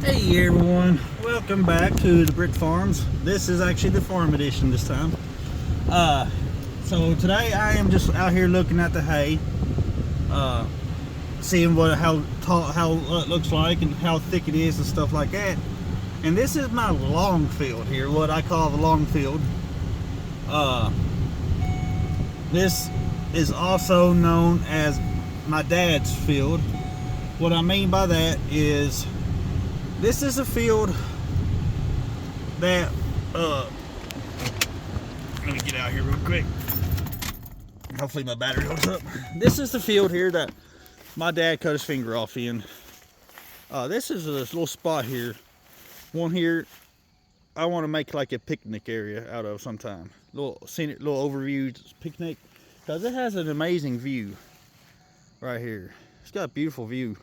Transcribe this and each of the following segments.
Hey everyone, welcome back to the Brick Farms. This is actually the farm edition this time. So today I am just out here looking at the hay, seeing how it looks like and how thick it is and stuff like that. And this is my long field here, what I call the long field. This is also known as my dad's field. What I mean by that is, this is a field that, let me get out here real quick. Hopefully my battery holds up. This is the field here that my dad cut his finger off in. This is this little spot here. One here, I want to make like a picnic area out of sometime. Little scenic, little overview picnic. Because it has an amazing view right here. It's got a beautiful view.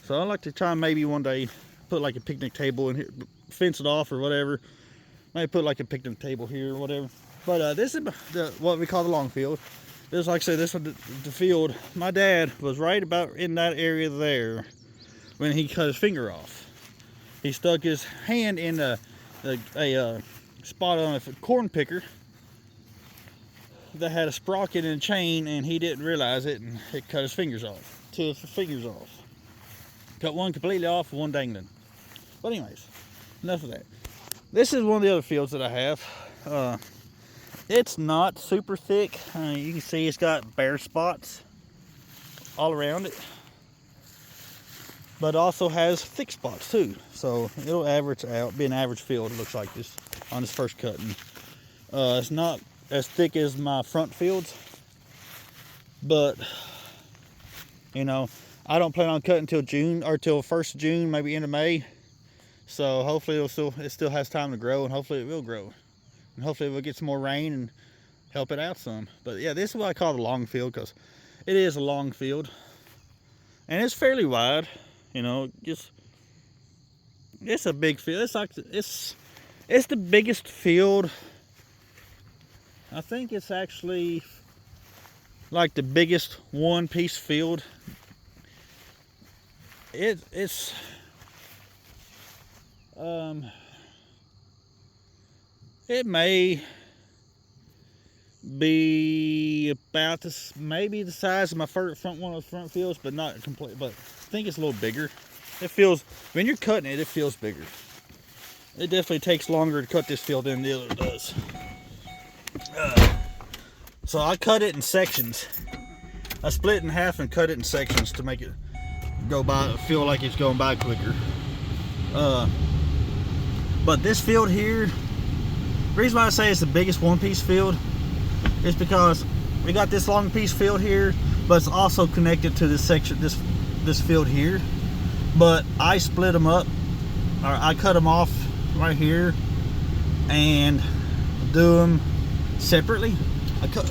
So I'd like to try and maybe one day put like a picnic table in here, fence it off or whatever. Maybe put like a picnic table here or whatever. But this is what we call the long field. This, like I said, this is the field. My dad was right about in that area there when he cut his finger off. He stuck his hand in a spot on a corn picker that had a sprocket and a chain, and he didn't realize it, and it cut his fingers off. Two of his fingers off. Cut one completely off, one dangling. But anyways, enough of that. This is one of the other fields that I have. It's not super thick. You can see it's got bare spots all around it, but also has thick spots too. So it'll average out, be an average field. It looks like this on this first cutting. It's not as thick as my front fields, but you know, I don't plan on cutting till June or till 1st of June, maybe end of May. So hopefully it still has time to grow, and hopefully it will grow. And hopefully we'll get some more rain and help it out some. But yeah, this is what I call the long field, because it is a long field. And it's fairly wide, you know, it's a big field. It's like it's the biggest field. I think it's actually like the biggest one-piece field. It's it may be about this, maybe the size of my front one of the front fields, but not complete. But I think it's a little bigger. It feels, when you're cutting it, it feels bigger. It definitely takes longer to cut this field than the other does. So I cut it in sections. I split it in half and cut it in sections to make it go by, feel like it's going by quicker. But this field here, the reason why I say it's the biggest one-piece field is because we got this long piece field here, but it's also connected to this section, this field here. But I split them up, or I cut them off right here and do them separately. I cut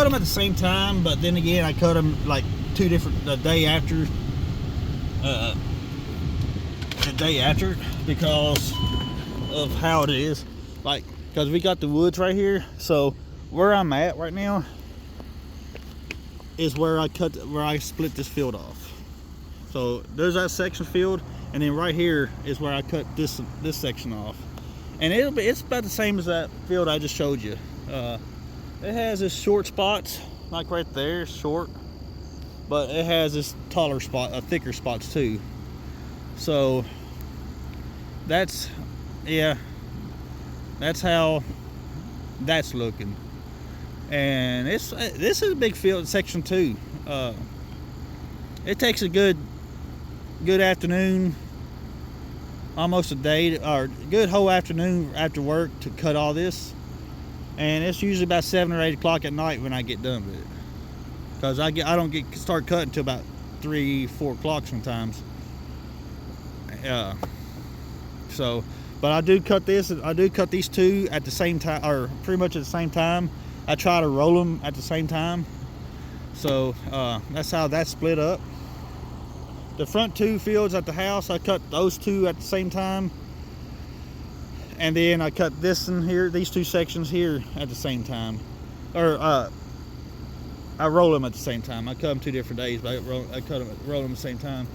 them at the same time, but then again I cut them like two different, the day after because of how it is, like, because we got the woods right here. So where I'm at right now is where I split this field off. So there's that section field, and then right here is where I cut this section off, and it's about the same as that field I just showed you. It has this short spots, like right there, short, but it has this taller spot, thicker spots too. So that's how that's looking. And this is a big field, section 2. It takes a good afternoon, almost a day, or good whole afternoon after work to cut all this. And it's usually about 7 or 8 o'clock at night when I get done with it, because I don't start cutting until about 3-4 o'clock sometimes. So, but I do cut these two at the same time, or pretty much at the same time. I try to roll them at the same time. So that's how that's split up. The front two fields at the house, I cut those two at the same time. And then I cut this in here, these two sections here at the same time. Or I roll them at the same time. I cut them 2 different days, but I roll them at the same time.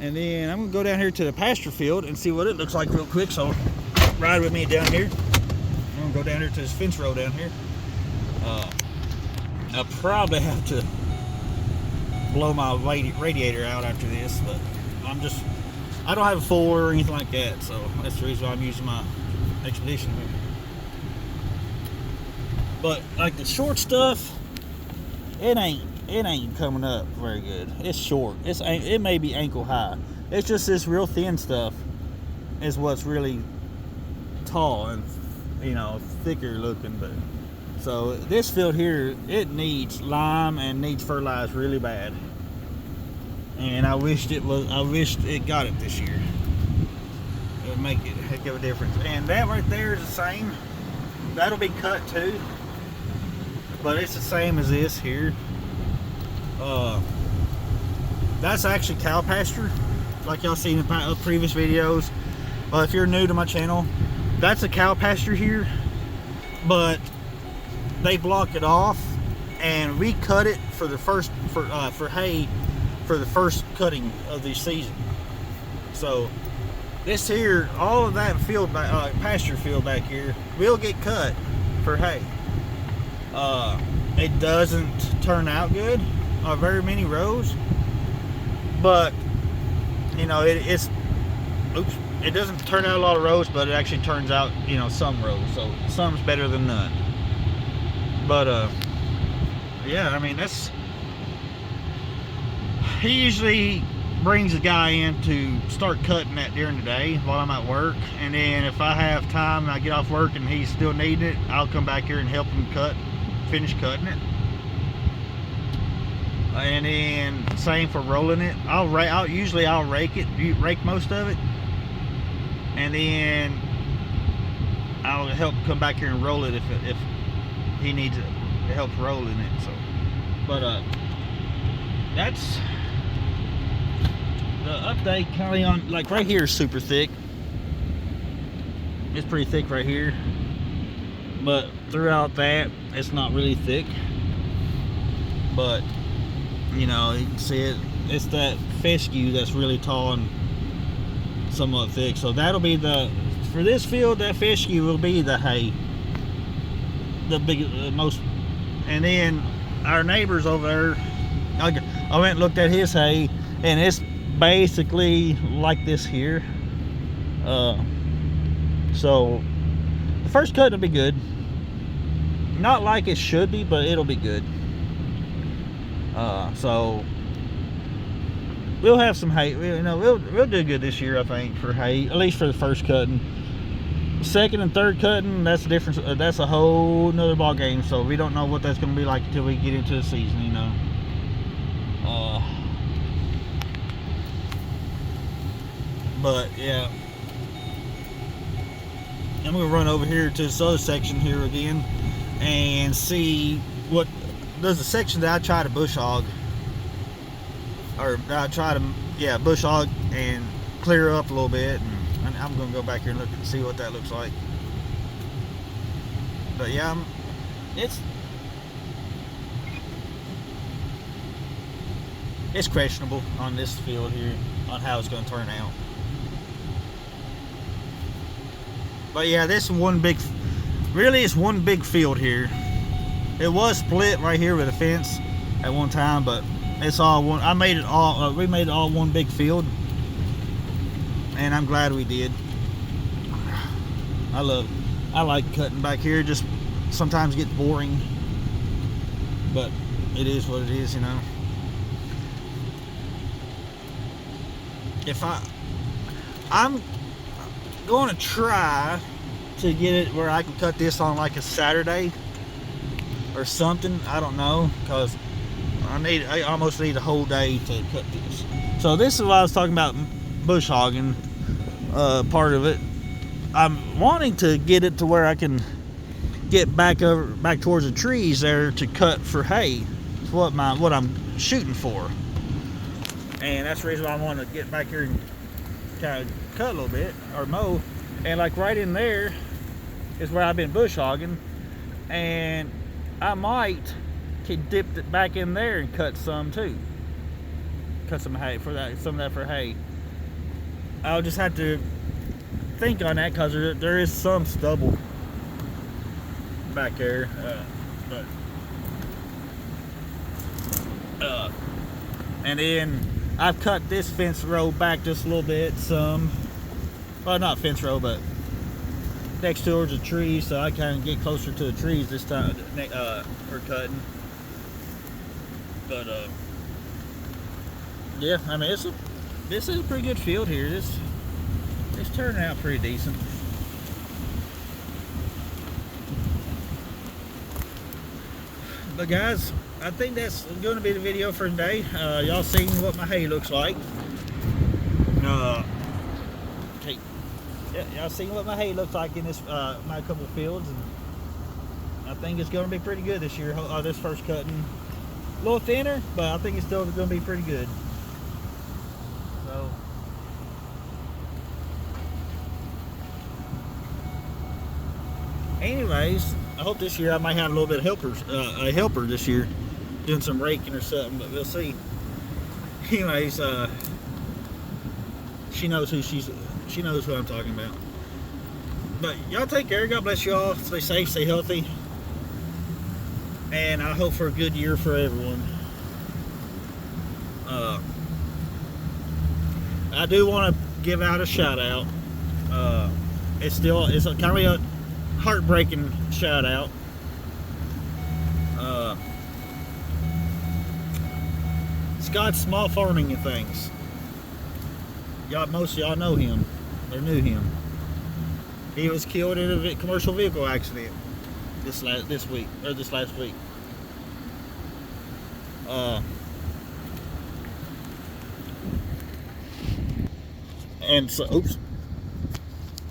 And then I'm gonna go down here to the pasture field and see what it looks like real quick. So ride with me down here. I'm gonna go down here to this fence row down here. I'll probably have to blow my radiator out after this, but I don't have a full or anything like that, so that's the reason why I'm using my Expedition here. But like the short stuff, it ain't coming up very good. It's short. It may be ankle high. It's just this real thin stuff is what's really tall and, you know, thicker looking. But so this field here, it needs lime and needs fertilized really bad. And I wished it got it this year. It would make it a heck of a difference. And that right there is the same. That'll be cut too. But it's the same as this here. That's actually cow pasture, like y'all seen in previous videos. If you're new to my channel, that's a cow pasture here, but they block it off, and we cut it for the first for hay for the first cutting of the season. So this here, all of that field pasture field back here will get cut for hay. It doesn't turn out good, very many rows, but you know it doesn't turn out a lot of rows, but it actually turns out, you know, some rows. So some's better than none. But yeah, I mean, he usually brings a guy in to start cutting that during the day while I'm at work, and then if I have time and I get off work and he's still needing it, I'll come back here and help him finish cutting it. And then same for rolling it. I'll rake most of it, and then I'll help come back here and roll it if he needs help rolling it. So, but that's the update. Kind of on, like, right here is super thick. It's pretty thick right here, but throughout that it's not really thick. But you know, you can see it's that fescue that's really tall and somewhat thick. So that'll be for this field, that fescue will be the hay, the most. And then our neighbors over there, I went and looked at his hay, and it's basically like this here. So the first cut will be good. Not like it should be, but it'll be good. So we'll have some hay. You know, we'll do good this year, I think, for hay, at least for the first cutting. Second and third cutting, that's a difference. That's a whole nother ball game. So we don't know what that's going to be like until we get into the season, you know. But yeah, I'm going to run over here to this other section here again and see what. There's a section that I try to bush hog, or I try to bush hog and clear up a little bit, and I'm gonna go back here and look and see what that looks like. But yeah, it's questionable on this field here on how it's gonna turn out. But yeah, this one big field here. It was split right here with a fence at one time, but it's all one. We made it all one big field, and I'm glad we did. I like cutting back here. Just sometimes get boring, but it is what it is, you know. I'm going to try to get it where I can cut this on like a Saturday or something. I don't know, because I almost need a whole day to cut this. So this is what I was talking about, bush hogging, part of it. I'm wanting to get it to where I can get back towards the trees there to cut for hay. It's what I'm shooting for, and that's the reason why I want to get back here and kind of cut a little bit or mow. And like right in there is where I've been bush hogging, and I might dip it back in there and cut some too. cut some hay some of that for hay. I'll just have to think on that because there is some stubble back there, and then I've cut this fence row back just a little bit, well, not fence row, but next towards a tree, so I kind of get closer to the trees this time for cutting. But yeah, I mean, this is a pretty good field here. It's turning out pretty decent. But guys, I think that's going to be the video for today. Y'all seen what my hay looks like. Okay, yeah, y'all seen what my hay looks like in this my couple fields, and I think it's going to be pretty good this year. This first cutting, a little thinner, but I think it's still going to be pretty good. So, anyways, I hope this year I might have a little bit of a helper this year, doing some raking or something, but we'll see. Anyways, she knows who I'm talking about. But y'all take care. God bless y'all. Stay safe, stay healthy, and I hope for a good year for everyone. I do want to give out a shout out. It's a kind of a heartbreaking shout out. Scott's Small Farming and Things. Most of y'all know him or knew him. He was killed in a commercial vehicle accident this last week. And so, oops.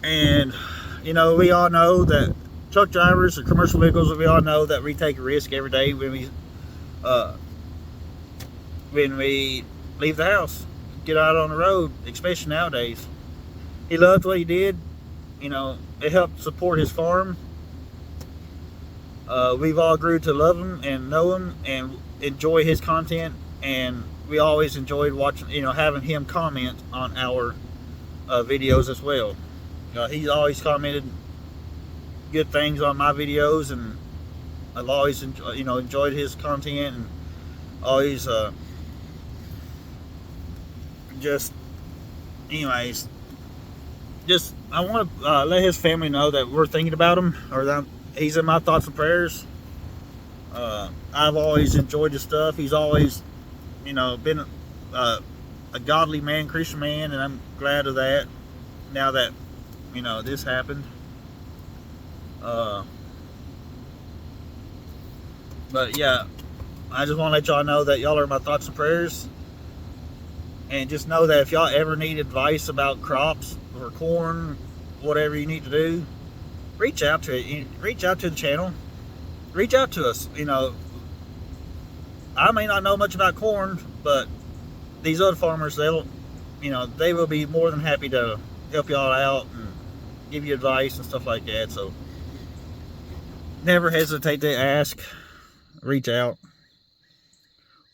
And you know, we all know that truck drivers or commercial vehicles, we all know that we take a risk every day when we leave the house, get out on the road, especially nowadays. He loved what he did. You know, it helped support his farm. We've all grew to love him and know him and enjoy his content, and we always enjoyed watching, having him comment on our videos as well. He's always commented good things on my videos, and I've always enjoyed his content, and always I want to let his family know that we're thinking about him, or that he's in my thoughts and prayers. I've always enjoyed his stuff. He's always been a godly man, Christian man, and I'm glad of that now that this happened. But yeah, I just want to let y'all know that y'all are my thoughts and prayers, and just know that if y'all ever need advice about crops or corn, whatever you need to do, reach out to the channel, reach out to us. I may not know much about corn, but these other farmers, they will be more than happy to help y'all out and give you advice and stuff like that. So never hesitate to ask, reach out.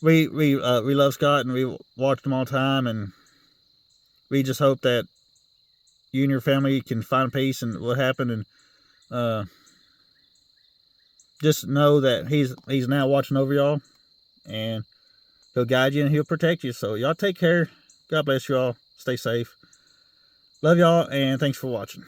We love Scott, and we watched him all the time, and we just hope that you and your family can find peace in what happened, and just know that he's now watching over y'all, and he'll guide you and he'll protect you. So y'all take care. God bless you all. Stay safe. Love y'all, and thanks for watching.